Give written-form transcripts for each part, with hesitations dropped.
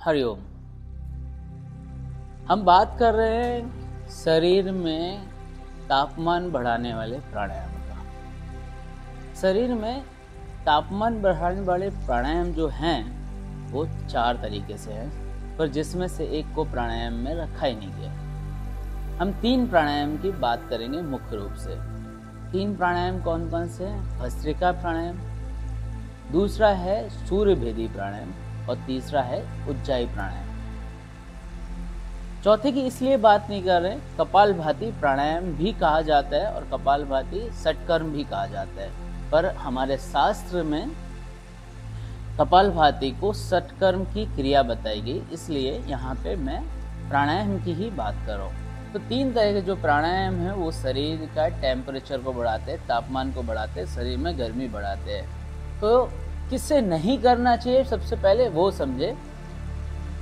हरिओम। हम बात कर रहे हैं शरीर में तापमान बढ़ाने वाले प्राणायाम का। शरीर में तापमान बढ़ाने वाले प्राणायाम जो हैं वो 4 तरीके से हैं, पर जिसमें से एक को प्राणायाम में रखा ही नहीं गया। हम 3 प्राणायाम की बात करेंगे मुख्य रूप से। 3 प्राणायाम कौन कौन से हैं? भस्त्रिका प्राणायाम, दूसरा है सूर्यभेदी प्राणायाम और तीसरा है उज्जाई प्राणायाम। चौथे की इसलिए बात नहीं कर रहे, कपालभाति प्राणायाम भी कहा जाता है और कपालभाति षटकर्म भी कहा जाता है, पर हमारे शास्त्र में कपालभाति को षटकर्म की क्रिया बताई गई, इसलिए यहाँ पे मैं प्राणायाम की ही बात कर रहा हूँ। तो 3 तरह के जो प्राणायाम हैं वो शरीर का टेम्परेचर को बढ़ाते हैं, तापमान को बढ़ाते हैं, शरीर में गर्मी बढ़ाते हैं। तो किससे नहीं करना चाहिए, सबसे पहले वो समझे।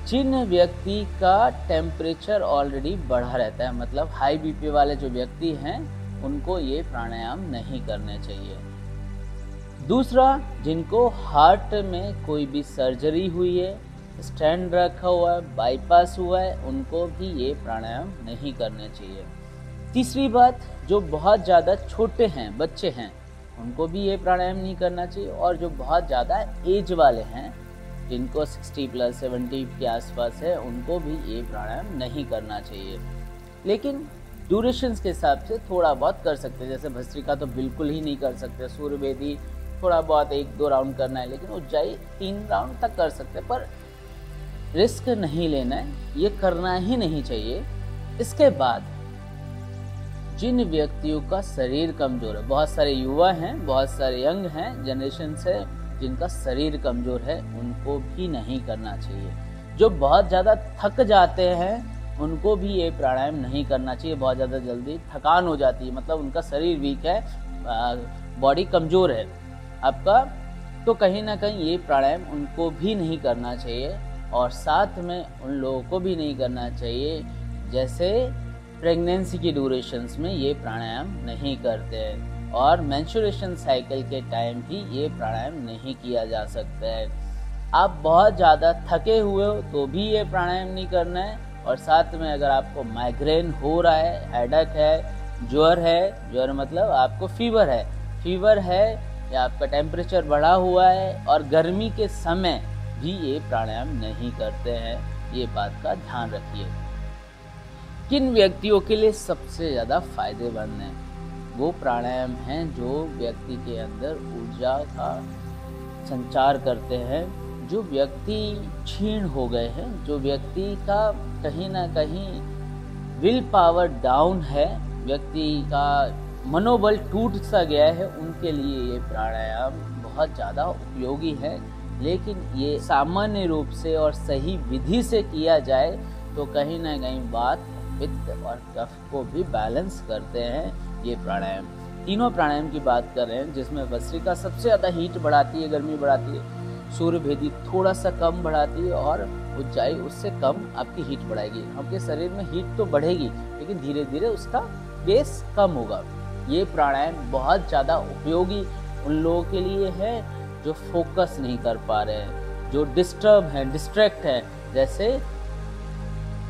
जिन व्यक्ति का टेम्परेचर ऑलरेडी बढ़ा रहता है, मतलब हाई बीपी वाले जो व्यक्ति हैं, उनको ये प्राणायाम नहीं करने चाहिए। दूसरा, जिनको हार्ट में कोई भी सर्जरी हुई है, स्टेंट रखा हुआ है, बाईपास हुआ है, उनको भी ये प्राणायाम नहीं करने चाहिए। तीसरी बात, जो बहुत ज़्यादा छोटे हैं, बच्चे हैं, उनको भी ये प्राणायाम नहीं करना चाहिए। और जो बहुत ज़्यादा एज वाले हैं, जिनको 60+ 70 के आसपास है, उनको भी ये प्राणायाम नहीं करना चाहिए। लेकिन ड्यूरेशंस के हिसाब से थोड़ा बहुत कर सकते हैं, जैसे भस्त्रिका तो बिल्कुल ही नहीं कर सकते, सूर्यभेदी थोड़ा बहुत 1-2 राउंड करना है, लेकिन उज्जाई 3 राउंड तक कर सकते हैं, पर रिस्क नहीं लेना है, ये करना ही नहीं चाहिए। इसके बाद जिन व्यक्तियों का शरीर कमज़ोर है, बहुत सारे युवा हैं, बहुत सारे यंग हैं, जनरेशन से जिनका शरीर कमज़ोर है, उनको भी नहीं करना चाहिए। जो बहुत ज़्यादा थक जाते हैं, उनको भी ये प्राणायाम नहीं करना चाहिए। बहुत ज़्यादा जल्दी थकान हो जाती है, मतलब उनका शरीर वीक है, बॉडी कमज़ोर है आपका, तो कहीं ना कहीं ये प्राणायाम उनको भी नहीं करना चाहिए। और साथ में उन लोगों को भी नहीं करना चाहिए जैसे प्रेगनेंसी की ड्यूरेशंस में ये प्राणायाम नहीं करते हैं, और मेंस्ट्रुएशन साइकिल के टाइम भी ये प्राणायाम नहीं किया जा सकता है। आप बहुत ज़्यादा थके हुए हो तो भी ये प्राणायाम नहीं करना है। और साथ में अगर आपको माइग्रेन हो रहा है, हेडेक है, ज्वर मतलब आपको फीवर है या आपका टेम्परेचर बढ़ा हुआ है, और गर्मी के समय भी ये प्राणायाम नहीं करते हैं, ये बात का ध्यान रखिए। किन व्यक्तियों के लिए सबसे ज़्यादा फायदेमंद है? वो प्राणायाम हैं जो व्यक्ति के अंदर ऊर्जा का संचार करते हैं, जो व्यक्ति क्षीण हो गए हैं, जो व्यक्ति का कहीं ना कहीं विल पावर डाउन है, व्यक्ति का मनोबल टूट सा गया है, उनके लिए ये प्राणायाम बहुत ज़्यादा उपयोगी है। लेकिन ये सामान्य रूप से और सही विधि से किया जाए तो कहीं ना कहीं बात पित्त और कफ को भी बैलेंस करते हैं ये प्राणायाम। तीनों प्राणायाम की बात कर रहे हैं, जिसमें भस्त्रिका सबसे ज़्यादा हीट बढ़ाती है, गर्मी बढ़ाती है, सूर्यभेदी थोड़ा सा कम बढ़ाती है, और उज्जाई उससे कम आपकी हीट बढ़ाएगी। आपके शरीर में हीट तो बढ़ेगी, लेकिन धीरे धीरे उसका बेस कम होगा। ये प्राणायाम बहुत ज़्यादा उपयोगी उन लोगों के लिए है जो फोकस नहीं कर पा रहे हैं, जो डिस्टर्ब हैं, डिस्ट्रैक्ट हैं। जैसे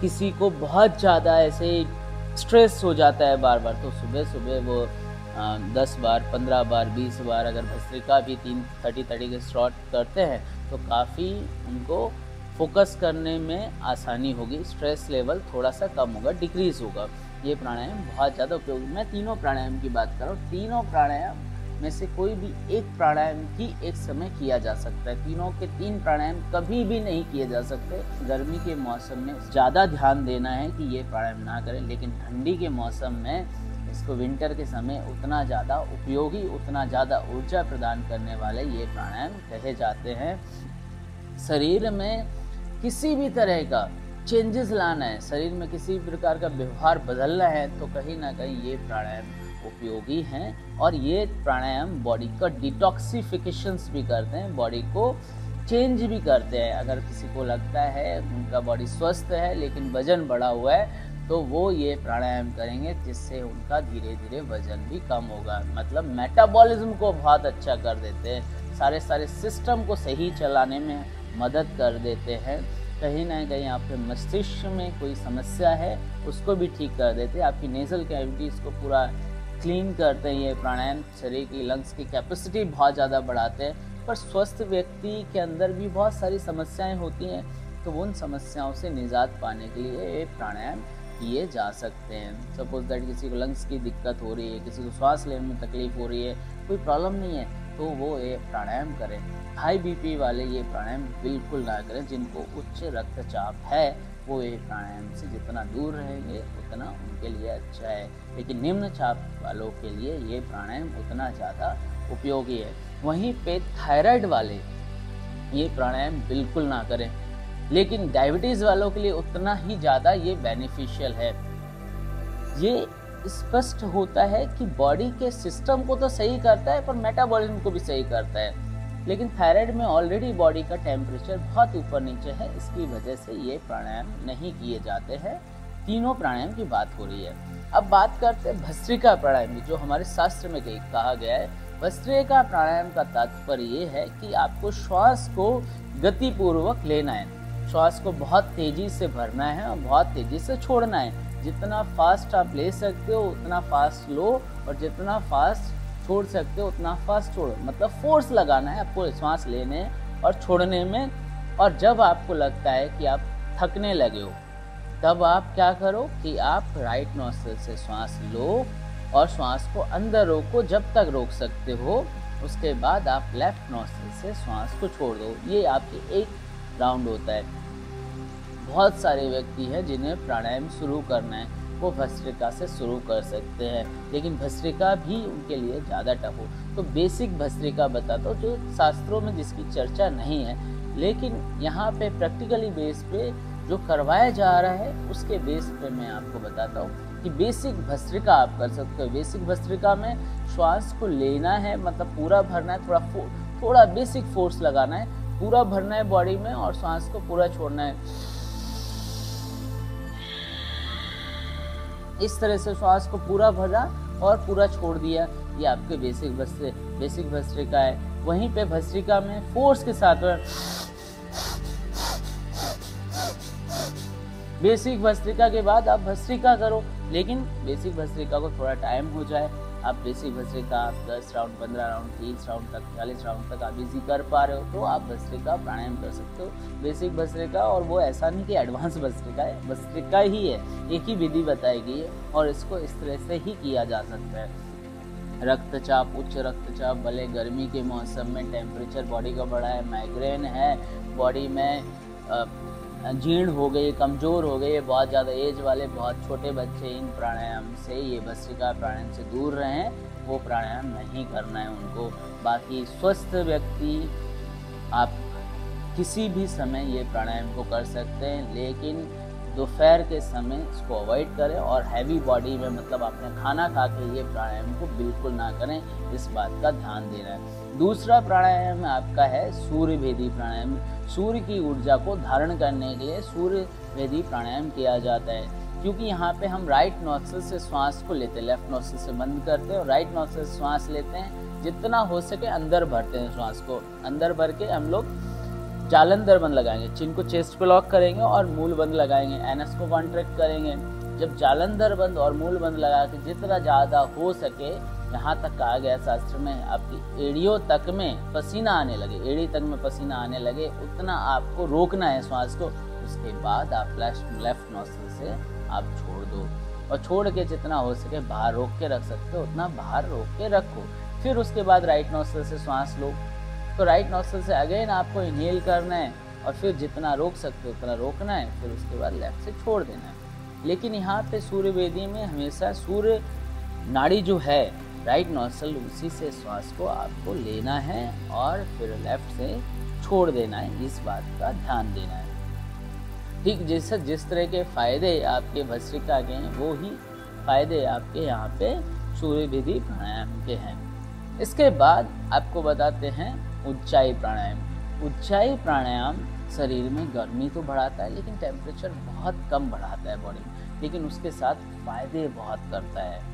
किसी को बहुत ज़्यादा ऐसे स्ट्रेस हो जाता है बार बार, तो सुबह वो 10 बार, 15 बार, 20 बार अगर भस्त्रिका भी 30 के शॉट करते हैं तो काफ़ी उनको फोकस करने में आसानी होगी, स्ट्रेस लेवल थोड़ा सा कम होगा, डिक्रीज़ होगा। ये प्राणायाम बहुत ज़्यादा उपयोगी। मैं तीनों प्राणायाम की बात कर रहा हूँ। तीनों प्राणायाम में से कोई भी एक प्राणायाम ही एक समय किया जा सकता है। तीनों के 3 प्राणायाम कभी भी नहीं किए जा सकते। गर्मी के मौसम में ज़्यादा ध्यान देना है कि ये प्राणायाम ना करें, लेकिन ठंडी के मौसम में इसको विंटर के समय उतना ज़्यादा उपयोगी, उतना ज़्यादा ऊर्जा प्रदान करने वाले ये प्राणायाम कहे जाते हैं। शरीर में किसी भी तरह का चेंजेस लाना है, शरीर में किसी भी प्रकार का व्यवहार बदलना है, तो कहीं ना कहीं ये प्राणायाम उपयोगी हैं। और ये प्राणायाम बॉडी का डिटॉक्सिफिकेशंस भी करते हैं, बॉडी को चेंज भी करते हैं। अगर किसी को लगता है उनका बॉडी स्वस्थ है लेकिन वजन बढ़ा हुआ है, तो वो ये प्राणायाम करेंगे, जिससे उनका धीरे धीरे वजन भी कम होगा। मतलब मेटाबॉलिज्म को बहुत अच्छा कर देते हैं, सारे सिस्टम को सही चलाने में मदद कर देते हैं। कहीं ना कहीं आपके मस्तिष्क में कोई समस्या है उसको भी ठीक कर देते हैं। आपकी नेजल कैविटीज़ को पूरा क्लीन करते हैं ये प्राणायाम। शरीर की लंग्स की कैपेसिटी बहुत ज़्यादा बढ़ाते हैं। पर स्वस्थ व्यक्ति के अंदर भी बहुत सारी समस्याएं होती हैं, तो उन समस्याओं से निजात पाने के लिए ये प्राणायाम किए जा सकते हैं। सपोज दैट किसी को लंग्स की दिक्कत हो रही है, किसी को सांस लेने में तकलीफ हो रही है, कोई प्रॉब्लम नहीं है, तो वो ये प्राणायाम करें। हाई बीपी वाले ये प्राणायाम बिल्कुल ना करें। जिनको उच्च रक्तचाप है वो ये प्राणायाम से जितना दूर रहेंगे उतना उनके लिए अच्छा है। लेकिन निम्न चाप वालों के लिए ये प्राणायाम उतना ज़्यादा उपयोगी है। वहीं पे थायराइड वाले ये प्राणायाम बिल्कुल ना करें, लेकिन डायबिटीज़ वालों के लिए उतना ही ज़्यादा ये बेनिफिशियल है। ये स्पष्ट होता है कि बॉडी के सिस्टम को तो सही करता है पर मेटाबॉलिज्म को भी सही करता है। लेकिन थायराइड में ऑलरेडी बॉडी का टेम्परेचर बहुत ऊपर नीचे है, इसकी वजह से ये प्राणायाम नहीं किए जाते हैं। तीनों प्राणायाम की बात हो रही है। अब बात करते हैं भस्त्रिका प्राणायाम की, जो हमारे शास्त्र में कहा गया है। भस्त्रिका प्राणायाम का तात्पर्य ये है कि आपको श्वास को गतिपूर्वक लेना है, श्वास को बहुत तेजी से भरना है और बहुत तेजी से छोड़ना है। जितना फास्ट आप ले सकते हो उतना फास्ट लो, और जितना फास्ट छोड़ सकते हो उतना फास्ट छोड़ो। मतलब फोर्स लगाना है आपको सांस लेने और छोड़ने में। और जब आपको लगता है कि आप थकने लगे हो, तब आप क्या करो कि आप राइट नोस्ट्रिल से श्वास लो और श्वास को अंदर रोको जब तक रोक सकते हो। उसके बाद आप लेफ्ट नोस्ट्रिल से श्वास को छोड़ दो। ये आपके एक राउंड होता है। बहुत सारे व्यक्ति हैं जिन्हें प्राणायाम शुरू करना है, वो भस्त्रिका से शुरू कर सकते हैं, लेकिन भस्त्रिका भी उनके लिए ज़्यादा टफ हो तो बेसिक भस्त्रिका बताता हूँ, जो शास्त्रों में जिसकी चर्चा नहीं है, लेकिन यहाँ पे प्रैक्टिकली बेस पे जो करवाया जा रहा है उसके बेस पे मैं आपको बताता हूँ कि बेसिक भस्त्रिका आप कर सकते हो। बेसिक भस्त्रिका में श्वास को लेना है, मतलब पूरा भरना है, थोड़ा बेसिक फोर्स लगाना है, पूरा भरना है बॉडी में और श्वास को पूरा छोड़ना है। इस तरह से श्वास को पूरा भरा और पूरा छोड़ दिया। ये आपके बेसिक भस्त्रिका है। वहीं पे भस्त्रिका में फोर्स के साथ बेसिक भस्त्रिका के बाद आप भस्त्रिका करो, लेकिन बेसिक भस्त्रिका को थोड़ा टाइम हो जाए। आप बेसिक भस्त्रिका आप 10 राउंड, 15 राउंड, 30 राउंड तक, 40 राउंड तक आप इजी कर पा रहे हो तो आप भस्त्रिका प्राणायाम कर सकते हो। बेसिक भस्त्रिका, और वो ऐसा नहीं कि एडवांस भस्त्रिका है, भस्त्रिका ही है, एक ही विधि बताई गई है और इसको इस तरह से ही किया जा सकता है। रक्तचाप, उच्च रक्तचाप भले गर्मी के मौसम में टेम्परेचर बॉडी का बढ़ा है, माइग्रेन है, बॉडी में जीर्ण हो गई, कमज़ोर हो गई, बहुत ज़्यादा एज वाले, बहुत छोटे बच्चे इन प्राणायाम से, ये भस्त्रिका प्राणायाम से दूर रहें, वो प्राणायाम नहीं करना है उनको। बाकी स्वस्थ व्यक्ति आप किसी भी समय ये प्राणायाम को कर सकते हैं, लेकिन दोपहर के समय इसको अवॉइड करें और हैवी बॉडी में, मतलब आपने खाना खा के ये प्राणायाम को बिल्कुल ना करें, इस बात का ध्यान देना है। दूसरा प्राणायाम आपका है सूर्य भेदी प्राणायाम। सूर्य की ऊर्जा को धारण करने के लिए सूर्य भेदी प्राणायाम किया जाता है, क्योंकि यहाँ पे हम राइट नोस्ट्रिल से श्वास को लेते हैं, लेफ्ट नोस्ट्रिल से बंद करते हैं और राइट नोस्ट्रिल से श्वास लेते हैं। जितना हो सके अंदर भरते हैं, श्वास को अंदर भर के हम लोग जालंधर बंद लगाएंगे, चिन को चेस्ट पे लॉक करेंगे और मूल बंद लगाएंगे, एनएस को कॉन्ट्रैक्ट करेंगे। जब जालंधर बंद और मूल बंद लगा के जितना ज़्यादा हो सके, यहाँ तक कहा गया शास्त्र में, आपकी एड़ियों तक में पसीना आने लगे, एड़ी तक में पसीना आने लगे, उतना आपको रोकना है श्वास को। उसके बाद आप लेफ्ट नोस्ट्रिल से आप छोड़ दो और छोड़ के जितना हो सके बाहर रोक के रख सकते हो उतना बाहर रोक के रखो। फिर उसके बाद राइट नोस्ट्रिल से श्वास लो, तो राइट नोस्ट्रिल से अगेन आपको इनहेल करना है और फिर जितना रोक सकते हो उतना रोकना है, फिर उसके बाद लेफ्ट से छोड़ देना है। लेकिन यहाँ पे सूर्य वेदी में हमेशा सूर्य नाड़ी जो है राइट नोस्ट्रिल, उसी से श्वास को आपको लेना है और फिर लेफ्ट से छोड़ देना है, इस बात का ध्यान देना है। ठीक जैसे जिस तरह के फायदे आपके भस्त्रिका के हैं, वो ही फायदे आपके यहाँ पे सूर्य विधि प्राणायाम के हैं। इसके बाद आपको बताते हैं उज्जाई प्राणायाम। उज्जाई प्राणायाम शरीर में गर्मी तो बढ़ाता है, लेकिन टेम्परेचर बहुत कम बढ़ाता है बॉडी में, लेकिन उसके साथ फायदे बहुत करता है।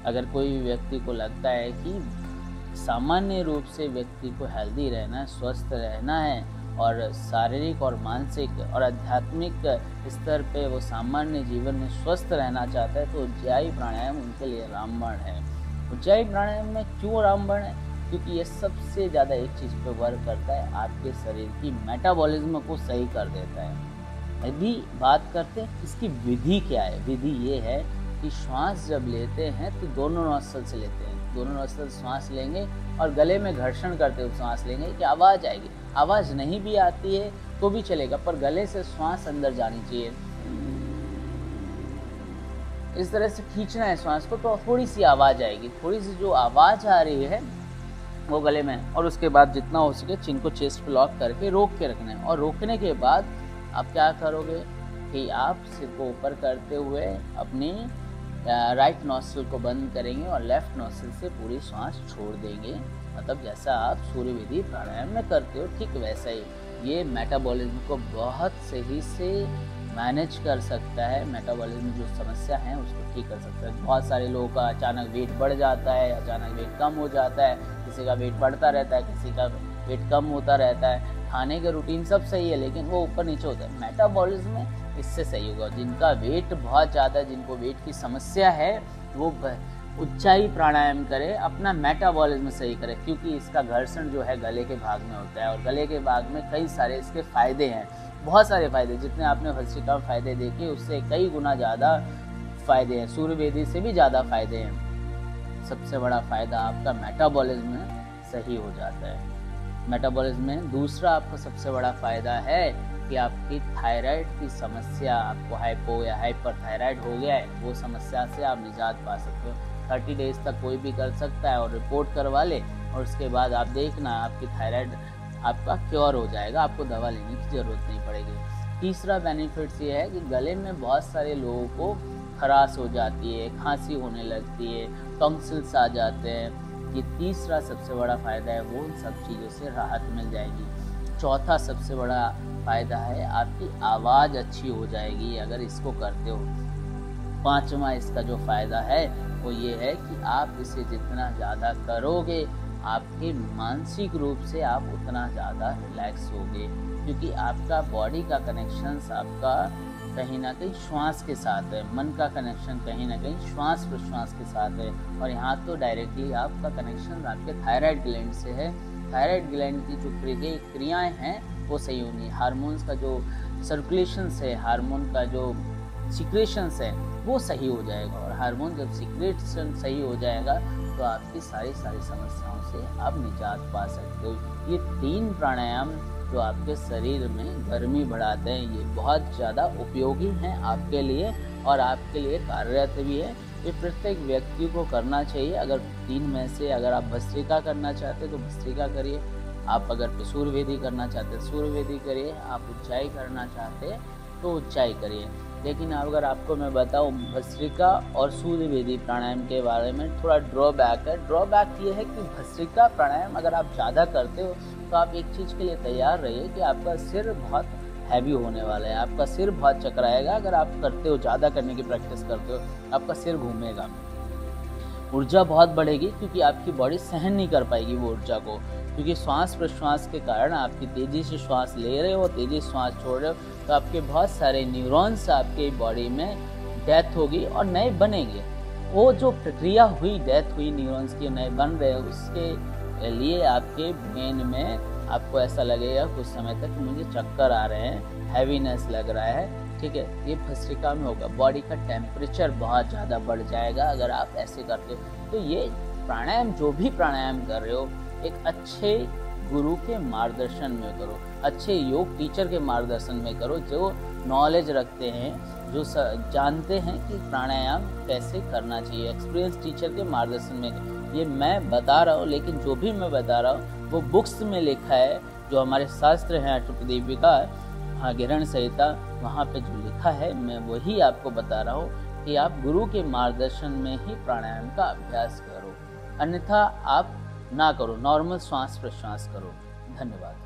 अगर कोई व्यक्ति को लगता है कि सामान्य रूप से व्यक्ति को हेल्दी रहना है, स्वस्थ रहना है और शारीरिक और मानसिक और आध्यात्मिक स्तर पे वो सामान्य जीवन में स्वस्थ रहना चाहता है तो उज्जाई प्राणायाम उनके लिए रामबाण है। उज्जाई प्राणायाम में क्यों रामबाण है? क्योंकि ये सबसे ज़्यादा एक चीज़ पे वर्क करता है, आपके शरीर की मेटाबॉलिज्म को सही कर देता है। यदि बात करते हैं इसकी विधि क्या है, विधि ये है कि श्वास जब लेते हैं तो दोनों नोस्ट्रल से लेते हैं, दोनों नोस्ट्रल श्वास लेंगे और गले में घर्षण करते हुए श्वास लेंगे कि आवाज़ आएगी। आवाज़ नहीं भी आती है तो भी चलेगा, पर गले से श्वास अंदर जानी चाहिए। इस तरह से खींचना है श्वास को तो थोड़ी सी आवाज़ आएगी, थोड़ी सी जो आवाज़ आ रही है वो गले में, और उसके बाद जितना हो सके चिन को चेस्ट पे लॉक करके रोक के रखना है। और रोकने के बाद आप क्या करोगे कि आप सिर को ऊपर करते हुए अपनी राइट नॉस्ट्रिल को बंद करेंगे और लेफ्ट नॉस्ट्रिल से पूरी सांस छोड़ देंगे। मतलब जैसा आप सूर्य विधि प्राणायाम में करते हो ठीक वैसा ही ये मेटाबॉलिज्म को बहुत सही से मैनेज कर सकता है। मेटाबॉलिज्म जो समस्या है उसको ठीक कर सकता है। बहुत सारे लोगों का अचानक वेट बढ़ जाता है, अचानक वेट कम हो जाता है, किसी का वेट बढ़ता रहता है, किसी का वेट कम होता रहता है। खाने का रूटीन सब सही है लेकिन वो ऊपर नीचे होता है। मेटाबॉलिज्म में इससे सही होगा। जिनका वेट बहुत ज़्यादा है, जिनको वेट की समस्या है, वो उज्जाई प्राणायाम करे, अपना मेटाबॉलिज्म सही करे, क्योंकि इसका घर्षण जो है गले के भाग में होता है और गले के भाग में कई सारे इसके फायदे हैं, बहुत सारे फायदे। जितने आपने भस्त्रिका में फायदे देखे उससे कई गुना ज़्यादा फायदे हैं, सूर्य वेदी से भी ज़्यादा फायदे हैं। सबसे बड़ा फायदा आपका मेटाबॉलिज्म सही हो जाता है। मेटाबॉलिज्म में दूसरा आपका सबसे बड़ा फायदा है कि आपकी थायराइड की समस्या, आपको हाइपो या हाइपर थायराइड हो गया है, वो समस्या से आप निजात पा सकते हो। 30 डेज तक कोई भी कर सकता है और रिपोर्ट करवा ले और उसके बाद आप देखना आपकी थायराइड आपका क्योर हो जाएगा, आपको दवा लेने की ज़रूरत नहीं पड़ेगी। तीसरा बेनिफिट्स ये है कि गले में बहुत सारे लोगों को खराश हो जाती है, खांसी होने लगती है, टॉन्सिल्स आ जाते हैं। ये तीसरा सबसे बड़ा फ़ायदा है, वो उन सब चीज़ों से राहत मिल जाएगी। चौथा सबसे बड़ा फ़ायदा है आपकी आवाज़ अच्छी हो जाएगी अगर इसको करते हो। पांचवा इसका जो फ़ायदा है वो ये है कि आप इसे जितना ज़्यादा करोगे आपके मानसिक रूप से आप उतना ज़्यादा रिलैक्स होगे, क्योंकि आपका बॉडी का कनेक्शन आपका कहीं ना कहीं श्वास के साथ है, मन का कनेक्शन कहीं ना कहीं श्वास प्रश्वास के साथ है। और यहाँ तो डायरेक्टली आपका कनेक्शन आपके थायराइड ग्लैंड से है। थायराइड ग्लैंड की जो क्रियाएँ हैं वो सही होंगी, हार्मोन्स का जो सर्कुलेशंस है, हार्मोन का जो सिक्रेशंस है वो सही हो जाएगा। और हार्मोन जब सिक्रेशन सही हो जाएगा तो आपकी सारी समस्याओं से आप निजात पा सकते हो। ये 3 प्राणायाम जो आपके शरीर में गर्मी बढ़ाते हैं ये बहुत ज़्यादा उपयोगी हैं आपके लिए और आपके लिए कार्यरत भी है। ये प्रत्येक व्यक्ति को करना चाहिए। अगर 3 में से अगर आप भस्त्रिका करना चाहते तो भस्त्रिका करिए, आप अगर सूर्य वेदी करना चाहते सूर्य वेदी करिए, आप उज्जाई करना चाहते तो उज्जाई करिए। लेकिन अगर आपको मैं बताऊं भस्त्रिका और सूर्य वेदी प्राणायाम के बारे में थोड़ा ड्रॉबैक है। ड्रॉबैक ये है कि भस्त्रिका प्राणायाम अगर आप ज़्यादा करते हो तो आप एक चीज़ के लिए तैयार रहिए कि आपका सिर बहुत हैवी होने वाला है, आपका सिर बहुत चकराएगा। अगर आप करते हो, ज़्यादा करने की प्रैक्टिस करते हो, आपका सिर घूमेगा, ऊर्जा बहुत बढ़ेगी क्योंकि आपकी बॉडी सहन नहीं कर पाएगी वो ऊर्जा को, क्योंकि श्वास प्रश्वास के कारण आपकी तेज़ी से श्वास ले रहे हो, तेज़ी से श्वास छोड़ रहे हो, तो आपके बहुत सारे न्यूरॉन्स आपके बॉडी में डेथ होगी और नए बनेंगे। वो जो प्रक्रिया हुई, डेथ हुई न्यूरॉन्स की, नए बन रहे, उसके लिए आपके ब्रेन में आपको ऐसा लगेगा कुछ समय तक मुझे चक्कर आ रहे हैं, हैवीनेस लग रहा है, ठीक है। ये भस्त्रिका में होगा, बॉडी का टेम्परेचर बहुत ज़्यादा बढ़ जाएगा अगर आप ऐसे करते हो। तो ये प्राणायाम, जो भी प्राणायाम कर रहे हो, एक अच्छे गुरु के मार्गदर्शन में करो, अच्छे योग टीचर के मार्गदर्शन में करो, जो नॉलेज रखते हैं, जो जानते हैं कि प्राणायाम कैसे करना चाहिए। एक्सपीरियंस टीचर के मार्गदर्शन में ये मैं बता रहा हूँ, लेकिन जो भी मैं बता रहा हूँ वो बुक्स में लिखा है, जो हमारे शास्त्र हैं अष्टपदीपिका, हाँ गिरण संहिता, वहाँ पे जो लिखा है मैं वही आपको बता रहा हूँ कि आप गुरु के मार्गदर्शन में ही प्राणायाम का अभ्यास करो, अन्यथा आप ना करो, नॉर्मल श्वास प्रश्वास करो। धन्यवाद।